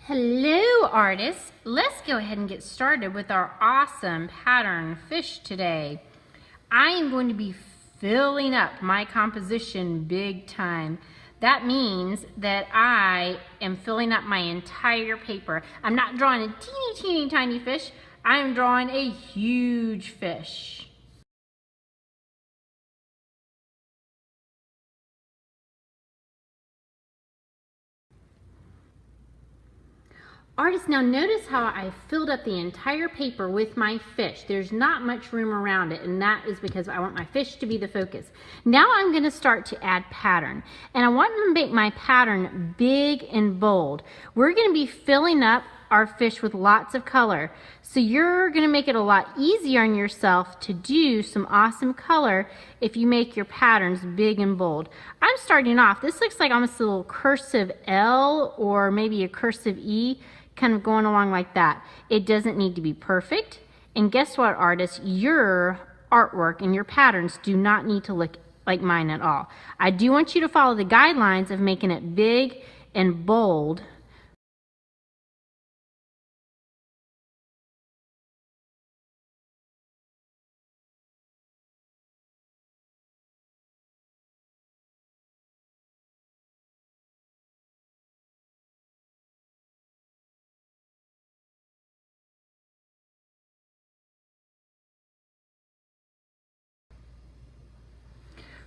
Hello artists, let's go ahead and get started with our awesome pattern fish today. I am going to be filling up my composition big time. That means that I am filling up my entire paper. I'm not drawing a teeny tiny fish, I am drawing a huge fish. Artists, now notice how I filled up the entire paper with my fish. There's not much room around it, and that is because I want my fish to be the focus. Now I'm going to start to add pattern, and I want to make my pattern big and bold. We're going to be filling up our fish with lots of color, so you're going to make it a lot easier on yourself to do some awesome color if you make your patterns big and bold. I'm starting off, this looks like almost a little cursive L or maybe a cursive E, kind of going along like that. It doesn't need to be perfect. And guess what, artists? Your artwork and your patterns do not need to look like mine at all. I do want you to follow the guidelines of making it big and bold.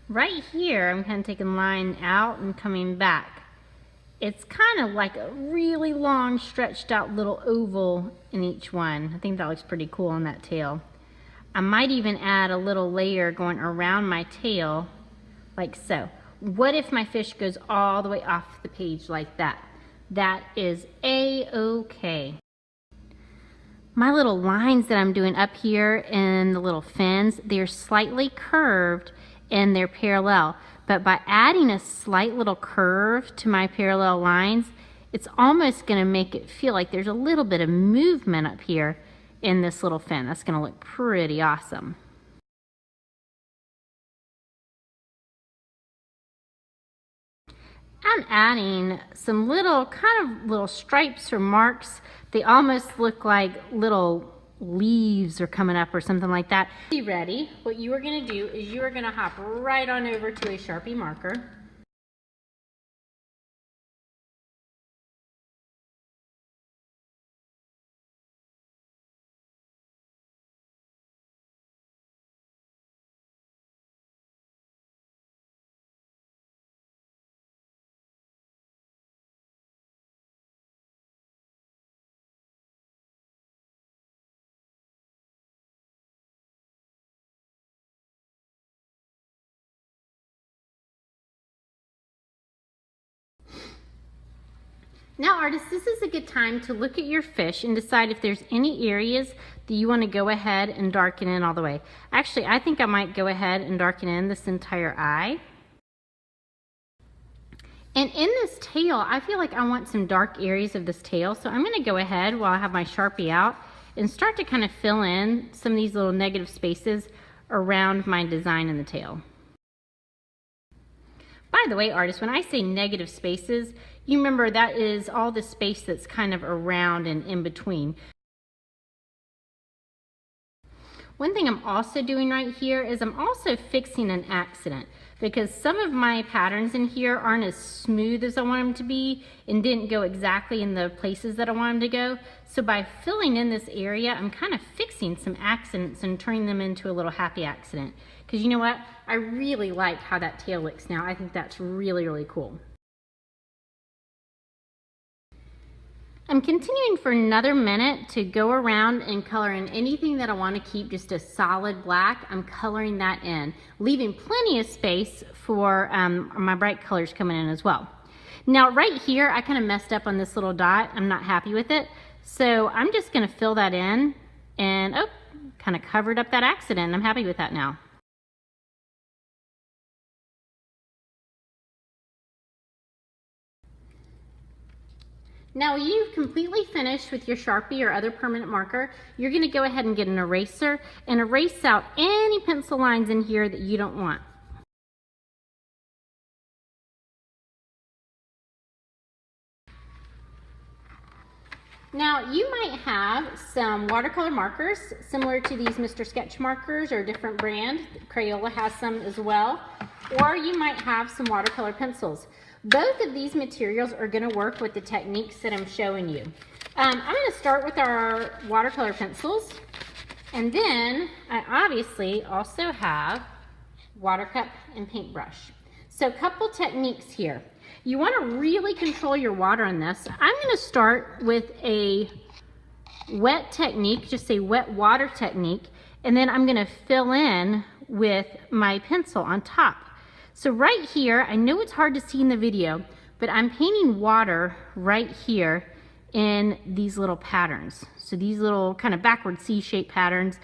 Right here, I'm kind of taking line out and coming back. It's kind of like a really long, stretched out little oval in each one. I think that looks pretty cool on that tail. I might even add a little layer going around my tail, like so. What if my fish goes all the way off the page like that? That is A-okay. My little lines that I'm doing up here and the little fins, they're slightly curved and they're parallel, but by adding a slight little curve to my parallel lines, it's almost going to make it feel like there's a little bit of movement up here in this little fin. That's going to look pretty awesome. I'm adding some little little stripes or marks. They almost look like little leaves are coming up or something like that. Be ready. What you are going to do is you are going to hop right on over to a Sharpie marker. Now artists, this is a good time to look at your fish and decide if there's any areas that you want to go ahead and darken in all the way. Actually, I think I might go ahead and darken in this entire eye. And in this tail, I feel like I want some dark areas of this tail, so I'm going to go ahead while I have my Sharpie out and start to kind of fill in some of these little negative spaces around my design in the tail. By the way, artists, when I say negative spaces, you remember that is all the space that's kind of around and in between. One thing I'm also doing right here is I'm also fixing an accident, because some of my patterns in here aren't as smooth as I want them to be and didn't go exactly in the places that I want them to go. So by filling in this area, I'm kind of fixing some accidents and turning them into a little happy accident. Because you know what? I really like how that tail looks now. I think that's really cool. I'm continuing for another minute to go around and color in anything that I want to keep just a solid black. I'm coloring that in, leaving plenty of space for my bright colors coming in as well. Now right here, I kind of messed up on this little dot. I'm not happy with it. So I'm just going to fill that in and kind of covered up that accident. I'm happy with that now. Now you've completely finished with your Sharpie or other permanent marker. You're going to go ahead and get an eraser and erase out any pencil lines in here that you don't want. Now you might have some watercolor markers similar to these Mr. Sketch markers or a different brand. Crayola has some as well. Or you might have some watercolor pencils. Both of these materials are going to work with the techniques that I'm showing you. I'm going to start with our watercolor pencils, and then I obviously also have water cup and paintbrush. So a couple techniques here. You want to really control your water on this. I'm going to start with a wet technique, just a wet water technique, and then I'm going to fill in with my pencil on top. So right here, I know it's hard to see in the video, but I'm painting water right here in these little patterns. So these little kind of backward C-shaped patterns,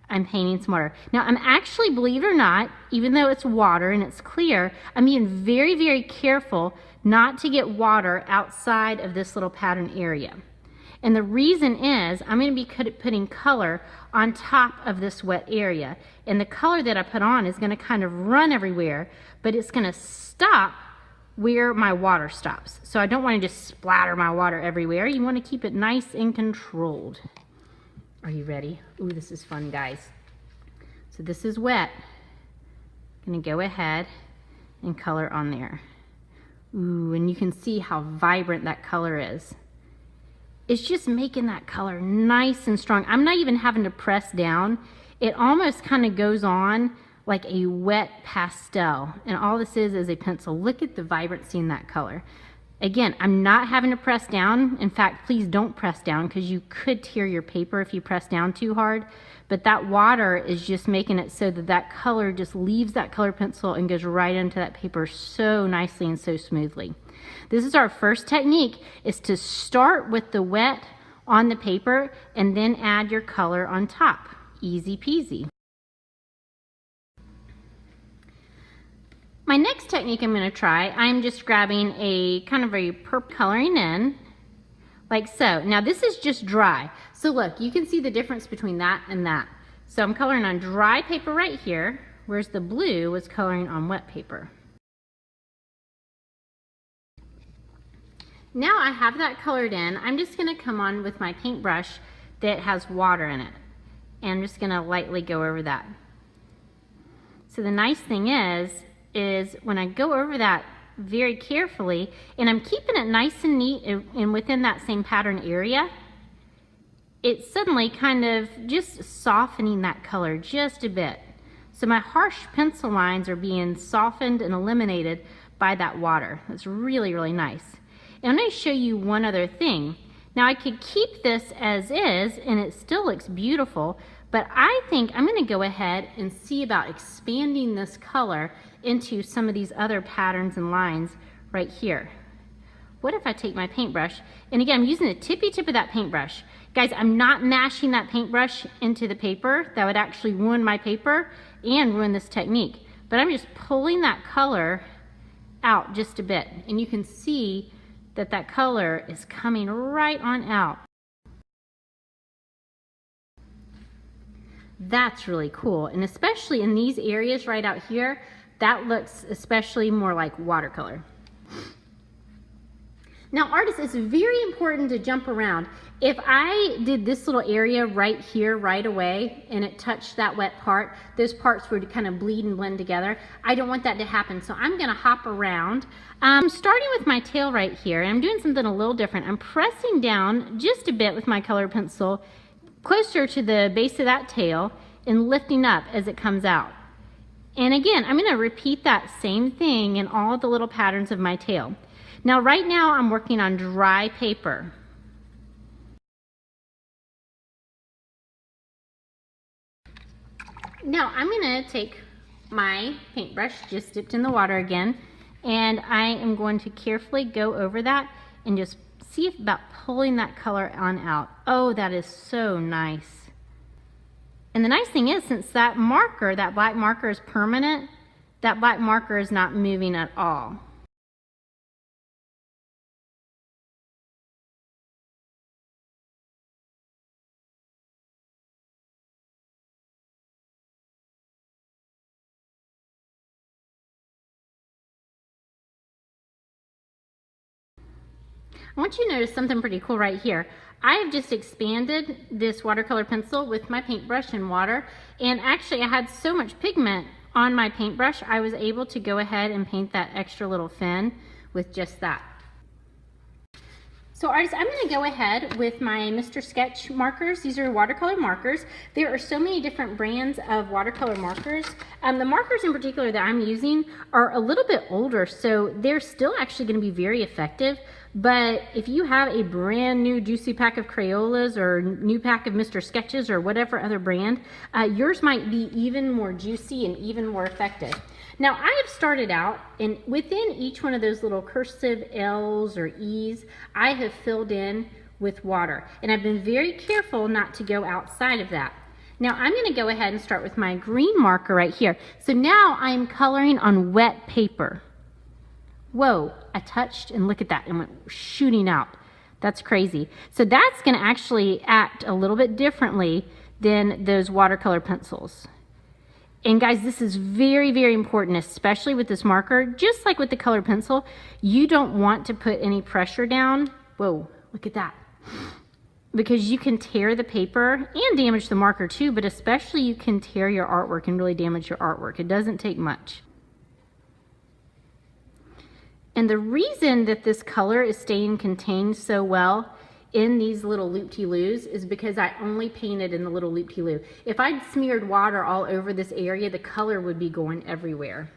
I'm painting some water. Now I'm actually, believe it or not, even though it's water and it's clear, I'm being very, very careful not to get water outside of this little pattern area. And the reason is I'm going to be putting color on top of this wet area. And the color that I put on is going to kind of run everywhere, but it's going to stop where my water stops. So I don't want to just splatter my water everywhere. You want to keep it nice and controlled. Are you ready? Ooh, this is fun, guys. So this is wet. I'm going to go ahead and color on there. Ooh, and you can see how vibrant that color is. It's just making that color nice and strong. I'm not even having to press down. It almost kind of goes on like a wet pastel. And all this is a pencil. Look at the vibrancy in that color. Again, I'm not having to press down. In fact, please don't press down because you could tear your paper if you press down too hard. But that water is just making it so that that color just leaves that color pencil and goes right into that paper so nicely and so smoothly. This is our first technique, is to start with the wet on the paper and then add your color on top. Easy peasy. My next technique I'm going to try, I'm just grabbing a kind of a purple coloring in, like so. Now this is just dry. So look, you can see the difference between that and that. So I'm coloring on dry paper right here, whereas the blue was coloring on wet paper. Now I have that colored in, I'm just going to come on with my paintbrush that has water in it. And I'm just going to lightly go over that. So the nice thing is when I go over that very carefully, and I'm keeping it nice and neat and within that same pattern area, it's suddenly kind of just softening that color just a bit. So my harsh pencil lines are being softened and eliminated by that water. That's really, really nice. And I'm going to show you one other thing. Now I could keep this as is and it still looks beautiful, but I think I'm going to go ahead and see about expanding this color into some of these other patterns and lines right here. What if I take my paintbrush, and again, I'm using the tippy tip of that paintbrush. Guys, I'm not mashing that paintbrush into the paper. That would actually ruin my paper and ruin this technique. But I'm just pulling that color out just a bit, and you can see that that color is coming right on out. That's really cool, and especially in these areas right out here, that looks especially more like watercolor. Now artists, it's very important to jump around. If I did this little area right here right away and it touched that wet part, those parts would kind of bleed and blend together. I don't want that to happen, so I'm gonna hop around. I'm starting with my tail right here, and I'm doing something a little different. I'm pressing down just a bit with my colored pencil closer to the base of that tail and lifting up as it comes out. And again, I'm going to repeat that same thing in all the little patterns of my tail. Now right now I'm working on dry paper. Now I'm going to take my paintbrush, just dipped in the water again, and I am going to carefully go over that and just see about pulling that color on out. Oh, that is so nice. And the nice thing is, since that marker, that black marker is permanent, that black marker is not moving at all. I want you to notice something pretty cool right here. I have just expanded this watercolor pencil with my paintbrush and water, and actually I had so much pigment on my paintbrush, I was able to go ahead and paint that extra little fin with just that. So artists, I'm going to go ahead with my Mr. Sketch markers. These are watercolor markers. There are so many different brands of watercolor markers. The markers in particular that I'm using are a little bit older, so they're still actually going to be very effective. But if you have a brand new juicy pack of Crayolas or new pack of Mr. Sketches or whatever other brand, yours might be even more juicy and even more effective. Now I have started out, and within each one of those little cursive L's or E's, I have filled in with water. And I've been very careful not to go outside of that. Now I'm going to go ahead and start with my green marker right here. So now I'm coloring on wet paper. Whoa, I touched and look at that, and went shooting out. That's crazy. So that's going to actually act a little bit differently than those watercolor pencils. And guys, this is very, very important, especially with this marker. Just like with the colored pencil, you don't want to put any pressure down. Whoa, look at that. Because you can tear the paper and damage the marker too, but especially you can tear your artwork and really damage your artwork. It doesn't take much. And the reason that this color is staying contained so well in these little loop-de-loos is because I only painted in the little loop-de-loo. If I'd smeared water all over this area, the color would be going everywhere.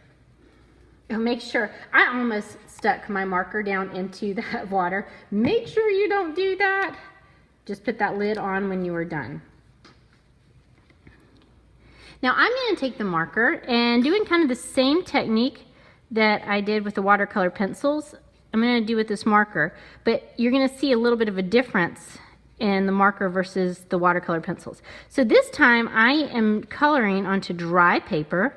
And make sure, I almost stuck my marker down into that water. Make sure you don't do that. Just put that lid on when you are done. Now I'm going to take the marker and doing kind of the same technique that I did with the watercolor pencils, I'm going to do with this marker, but you're going to see a little bit of a difference in the marker versus the watercolor pencils. So this time I am coloring onto dry paper,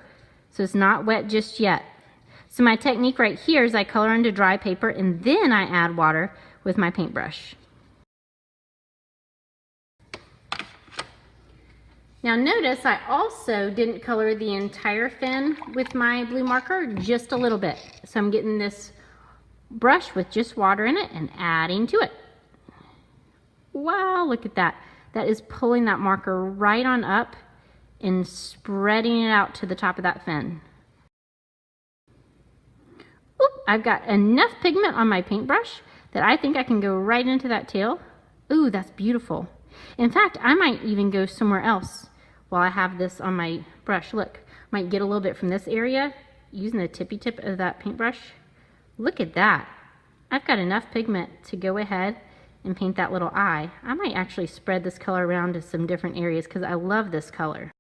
so it's not wet just yet. So my technique right here is I color onto dry paper and then I add water with my paintbrush. Now notice I also didn't color the entire fin with my blue marker, just a little bit. So I'm getting this brush with just water in it and adding to it. Wow, look at that. That is pulling that marker right on up and spreading it out to the top of that fin. Oop, I've got enough pigment on my paintbrush that I think I can go right into that tail. Ooh, that's beautiful. In fact, I might even go somewhere else while I have this on my brush. Look, might get a little bit from this area using the tippy tip of that paintbrush. Look at that. I've got enough pigment to go ahead and paint that little eye. I might actually spread this color around to some different areas because I love this color.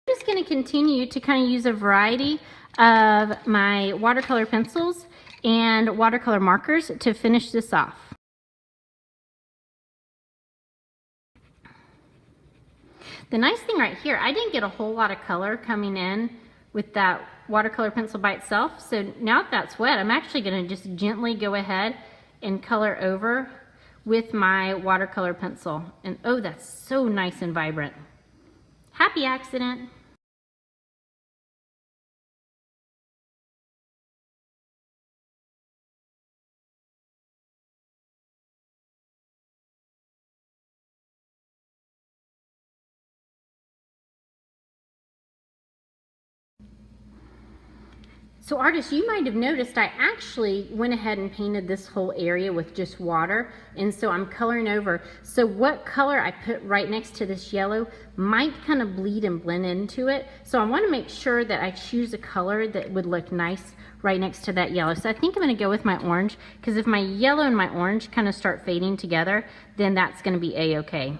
I'm just going to continue to kind of use a variety of my watercolor pencils and watercolor markers to finish this off. The nice thing right here, I didn't get a whole lot of color coming in with that watercolor pencil by itself. So now that that's wet, I'm actually going to just gently go ahead and color over with my watercolor pencil. And oh, that's so nice and vibrant. Happy accident. So artists, you might have noticed I actually went ahead and painted this whole area with just water, and so I'm coloring over. So what color I put right next to this yellow might kind of bleed and blend into it. So I want to make sure that I choose a color that would look nice right next to that yellow. So I think I'm going to go with my orange, because if my yellow and my orange kind of start fading together, then that's going to be a-okay.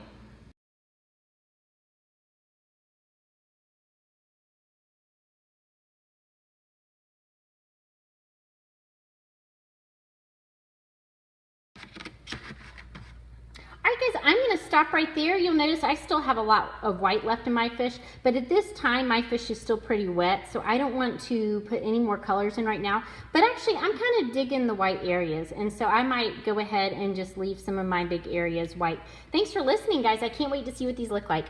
Alright guys, I'm going to stop right there. You'll notice I still have a lot of white left in my fish, but at this time my fish is still pretty wet, so I don't want to put any more colors in right now. But actually I'm kind of digging the white areas, and so I might go ahead and just leave some of my big areas white. Thanks for listening guys. I can't wait to see what these look like.